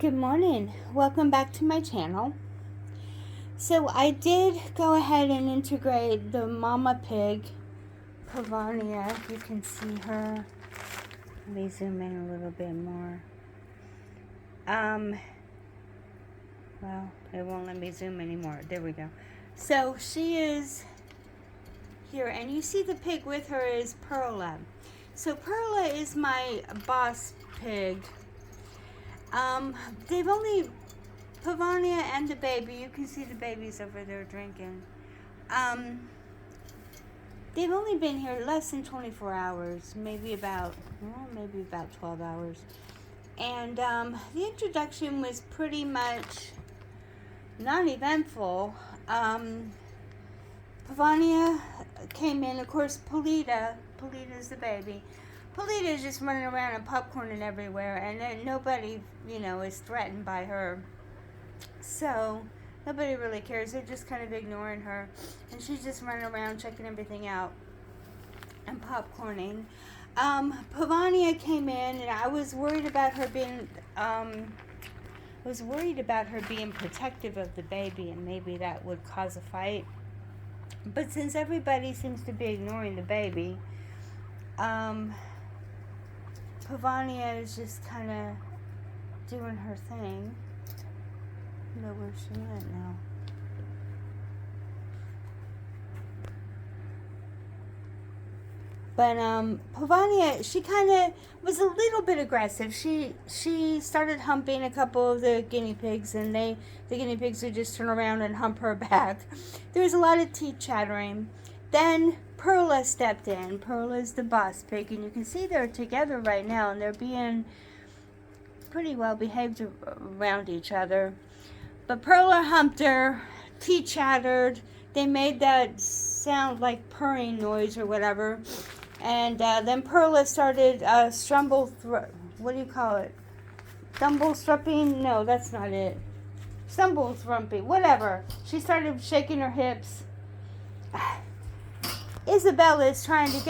Good morning. Welcome back to my channel. So I did go ahead and integrate the mama pig, Pavonia. You can see her. Let me zoom in a little bit more. Well, it won't let me zoom anymore. There we go. So she is here, and you see the pig with her is Perla. So Perla is my boss pig. They've only, Pavonia and the baby, you can see the babies over there drinking. They've only been here less than 24 hours, maybe about 12 hours. And the introduction was pretty much non-eventful. Pavonia came in, of course, Polita's the baby. Polita is just running around and popcorning everywhere, and then nobody, is threatened by her. So nobody really cares. They're just kind of ignoring her, and she's just running around checking everything out and popcorning. Pavonia came in, and I was worried about her being protective of the baby, and maybe that would cause a fight. But since everybody seems to be ignoring the baby, Pavonia is just kind of doing her thing. I don't know where she went now. But Pavonia, she kind of was a little bit aggressive. She started humping a couple of the guinea pigs, and the guinea pigs would just turn around and hump her back. There was a lot of teeth chattering. Then Perla stepped in. Perla's the boss pig, and you can see they're together right now, and they're being pretty well behaved around each other. But Perla humped her, teeth chattered. They made that sound like purring noise or whatever. And then Perla started stumble strumping? No, that's not it. Stumble thrumping, whatever. She started shaking her hips. Isabella is trying to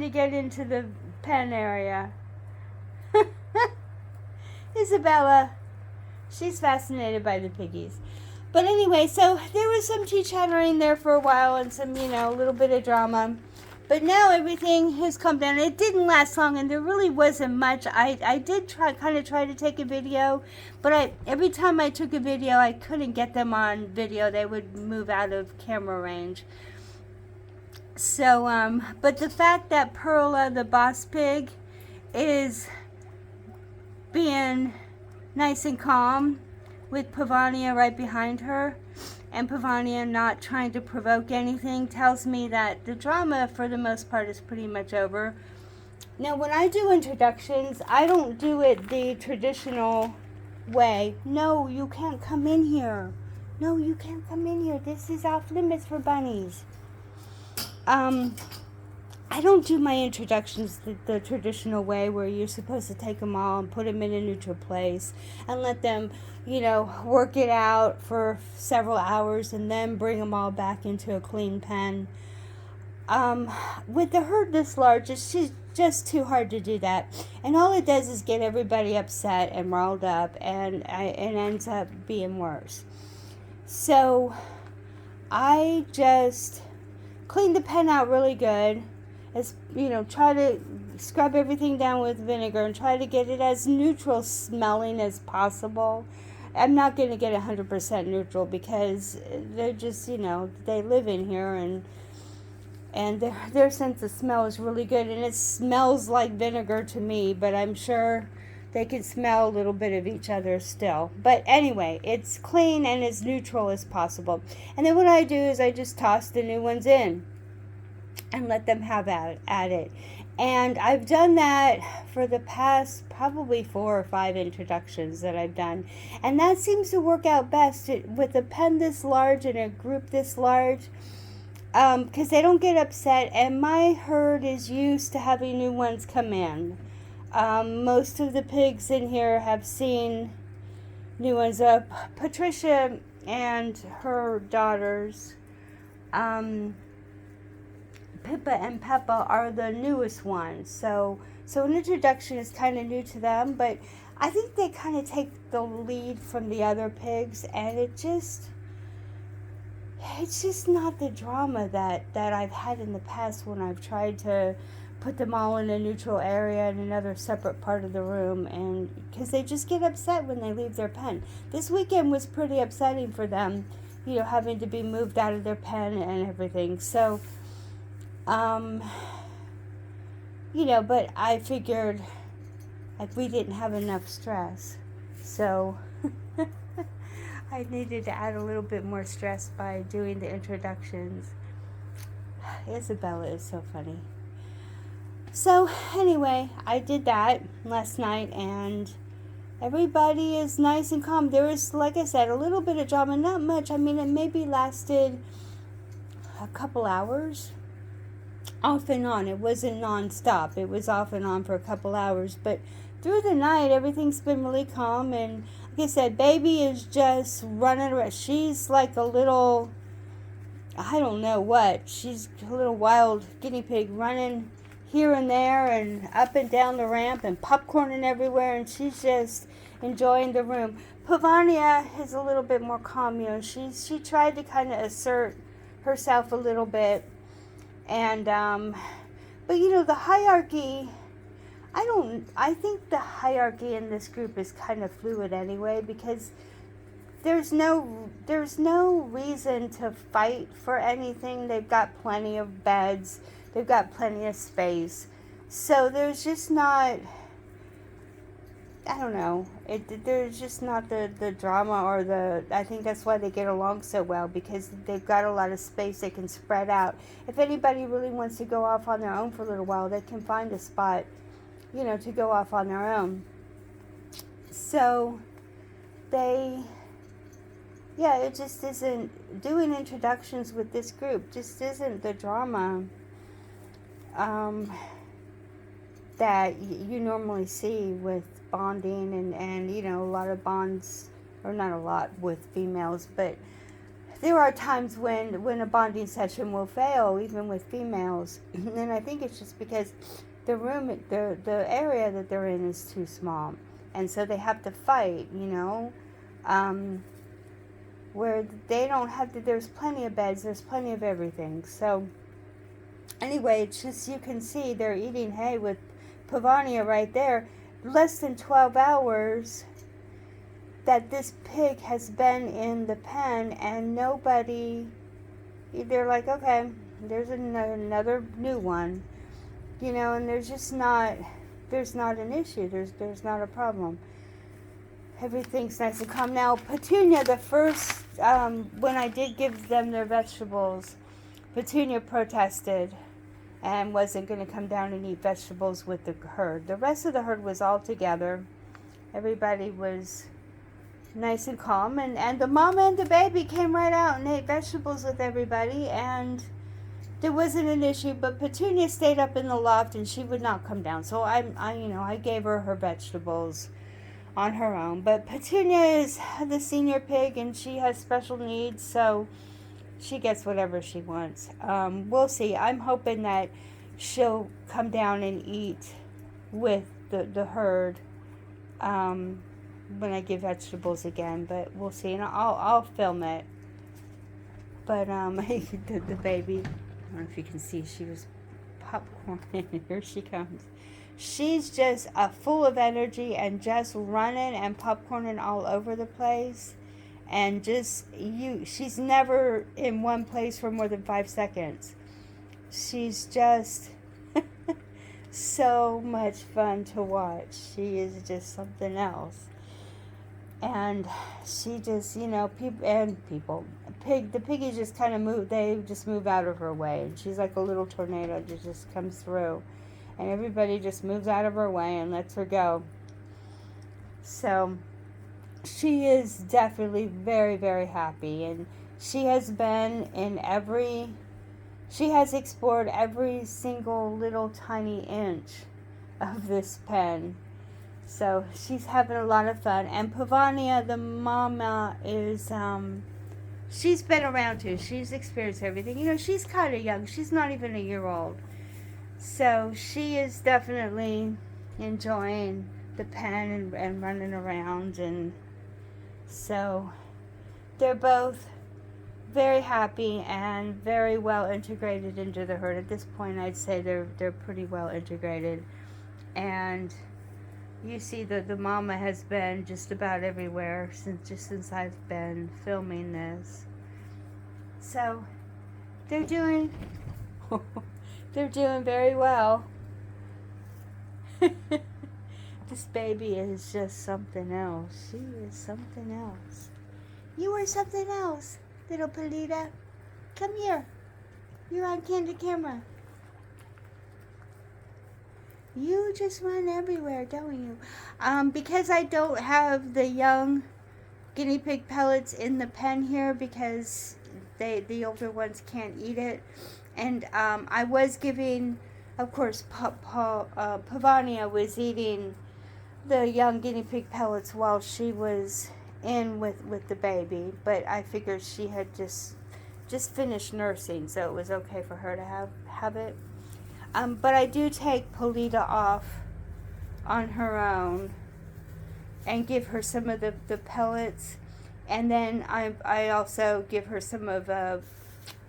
get into the pen area. Isabella, she's fascinated by the piggies. But anyway, so there was some tea-chattering there for a while and some, a little bit of drama. But now everything has come down. It didn't last long, and there really wasn't much. I did try to take a video, but every time I took a video, I couldn't get them on video. They would move out of camera range. So, but the fact that Perla, the boss pig, is being nice and calm with Pavonia right behind her, and Pavonia not trying to provoke anything, tells me that the drama for the most part is pretty much over. Now when I do introductions, I don't do it the traditional way. No, you can't come in here. No, you can't come in here. This is off limits for bunnies. I don't do my introductions the traditional way, where you're supposed to take them all and put them in a neutral place and let them, work it out for several hours and then bring them all back into a clean pen. With the herd this large, it's just too hard to do that. And all it does is get everybody upset and riled up, and it ends up being worse. So I just cleaned the pen out really good. Try to scrub everything down with vinegar and try to get it as neutral smelling as possible. I'm not going to get 100% neutral because they're just, they live in here, and their sense of smell is really good, and it smells like vinegar to me, but I'm sure they can smell a little bit of each other still. But anyway, it's clean and as neutral as possible. And then what I do is I just toss the new ones in and let them have at it. And I've done that for the past probably 4 or 5 introductions that I've done. And that seems to work out best with a pen this large and a group this large, because they don't get upset, and my herd is used to having new ones come in. Most of the pigs in here have seen new ones up. Patricia and her daughters, Pippa and Peppa, are the newest ones. So So an introduction is kind of new to them, but I think they kind of take the lead from the other pigs, and it's just not the drama that I've had in the past when I've tried to put them all in a neutral area in another separate part of the room, and because they just get upset when they leave their pen. This weekend was pretty upsetting for them, having to be moved out of their pen and everything. So, but I figured like we didn't have enough stress, so I needed to add a little bit more stress by doing the introductions. Isabella is so funny. So anyway, I did that last night, and everybody is nice and calm. There was, like I said, a little bit of drama, not much. I mean, it maybe lasted a couple hours, off and on. It wasn't non-stop. It was off and on for a couple hours, but through the night, everything's been really calm. And like I said, baby is just running around. She's like a little, I don't know what. She's a little wild guinea pig running here and there and up and down the ramp and popcorning everywhere, and she's just enjoying the room. Pavania is a little bit more calm. She tried to kind of assert herself a little bit, and but the hierarchy, I think the hierarchy in this group is kind of fluid anyway, because there's no reason to fight for anything. They've got plenty of beds. They've got plenty of space. So there's just not, I don't know, there's just not the drama or I think that's why they get along so well, because they've got a lot of space. They can spread out. If anybody really wants to go off on their own for a little while, they can find a spot, to go off on their own. So it just isn't, doing introductions with this group just isn't the drama that you normally see with bonding and a lot of bonds, or not a lot with females, but there are times when a bonding session will fail, even with females. And I think it's just because the area that they're in is too small, and so they have to fight, where they don't have to. There's plenty of beds, there's plenty of everything. So anyway, it's just, you can see they're eating hay with Pavania right there. Less than 12 hours that this pig has been in the pen, and nobody, they're like, okay, there's another new one, and there's not an issue. There's not a problem. Everything's nice and calm. Now, Petunia, the first, when I did give them their vegetables, Petunia protested and wasn't going to come down and eat vegetables with the herd. The rest of the herd was all together. Everybody was nice and calm, and the mama and the baby came right out and ate vegetables with everybody, and there wasn't an issue. But Petunia stayed up in the loft, and she would not come down. So I gave her her on her own. But Petunia is the senior pig, and she has special needs, so she gets whatever she wants. We'll see. I'm hoping that she'll come down and eat with the herd when I give vegetables again, but we'll see. And I'll film it. But the baby, I don't know if you can see, she was popcorning. Here she comes. She's just full of energy and just running and popcorning all over the place. And she's never in one place for more than 5 seconds. She's just so much fun to watch. She is just something else. And she just, the piggies just kind of move, they just move out of her way. And she's like a little tornado that just comes through. And everybody just moves out of her way and lets her go. So she is definitely very, very happy, and she has been she has explored every single little tiny inch of this pen. So she's having a lot of fun. And Pavania, the mama, is, she's been around too. She's experienced everything. She's kind of young. She's not even a year old. So she is definitely enjoying the pen and running around, and so they're both very happy and very well integrated into the herd. At this point, I'd say they're pretty well integrated. And you see that the mama has been just about everywhere since I've been filming this. So they're doing they're doing very well. This baby is just something else. She is something else. You are something else, little Polita. Come here. You're on candid camera. You just run everywhere, don't you? Because I don't have the young guinea pig pellets in the pen here because the older ones can't eat it. And I was giving, of course, Pavania was eating the young guinea pig pellets while she was in with the baby. But I figured she had just finished nursing, so it was okay for her to have it. But I do take Polita off on her own and give her some of the pellets. And then I also give her some of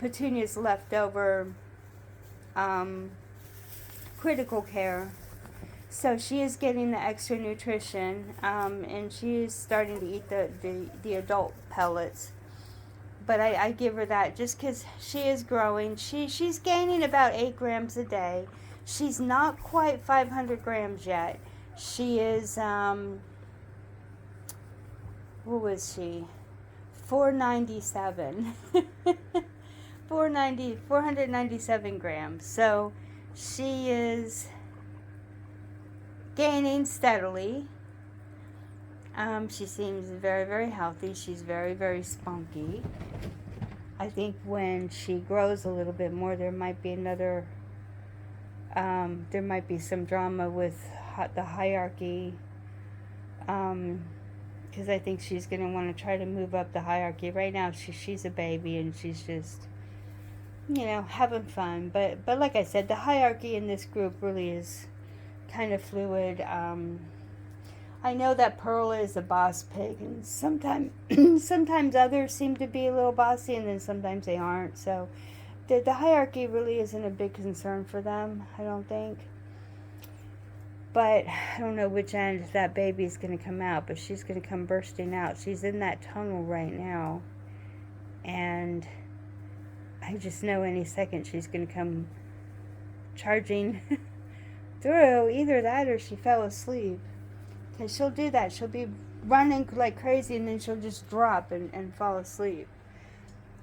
Petunia's leftover critical care. So she is getting the extra nutrition, and she is starting to eat the adult pellets. But I give her that just because she is growing. She's gaining about 8 grams a day. She's not quite 500 grams yet. She is, what was she? 497. 497 grams. So she is gaining steadily. She seems very, very healthy. She's very, very spunky. I think when she grows a little bit more, there might be another, there might be some drama with the hierarchy, because I think she's going to want to try to move up the hierarchy. Right now, she's a baby, and she's just, having fun. But like I said, the hierarchy in this group really is kind of fluid. I know that Pearl is a boss pig, and sometimes others seem to be a little bossy, and then sometimes they aren't. So the hierarchy really isn't a big concern for them, I don't think. But I don't know which end that baby's going to come out, but she's going to come bursting out. She's in that tunnel right now, and I just know any second she's going to come charging through. Either that or she fell asleep. Because she'll do that. She'll be running like crazy, and then she'll just drop and fall asleep.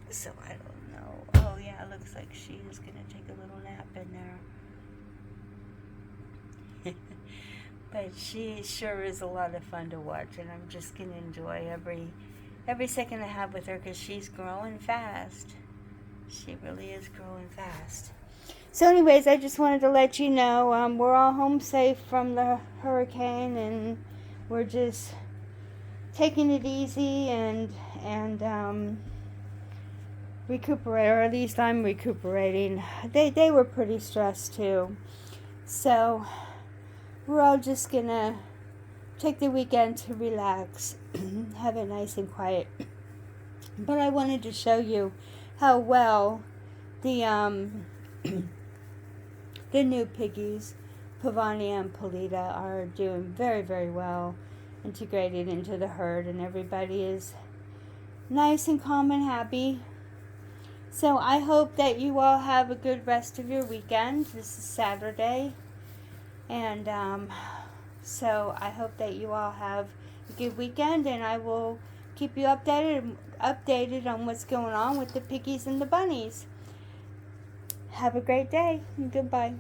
So I don't know. Oh yeah, it looks like she is going to take a little nap in there. But she sure is a lot of fun to watch, and I'm just going to enjoy every second I have with her, because she's growing fast. She really is growing fast. So anyways, I just wanted to let you know we're all home safe from the hurricane, and we're just taking it easy and recuperate, or at least I'm recuperating. They were pretty stressed too. So we're all just gonna take the weekend to relax, have it nice and quiet. But I wanted to show you how well the new piggies, Pavania and Polita, are doing very, very well, integrated into the herd, and everybody is nice and calm and happy. So I hope that you all have a good rest of your weekend. This is Saturday, and so I hope that you all have a good weekend, and I will keep you updated on what's going on with the piggies and the bunnies. Have a great day, and goodbye.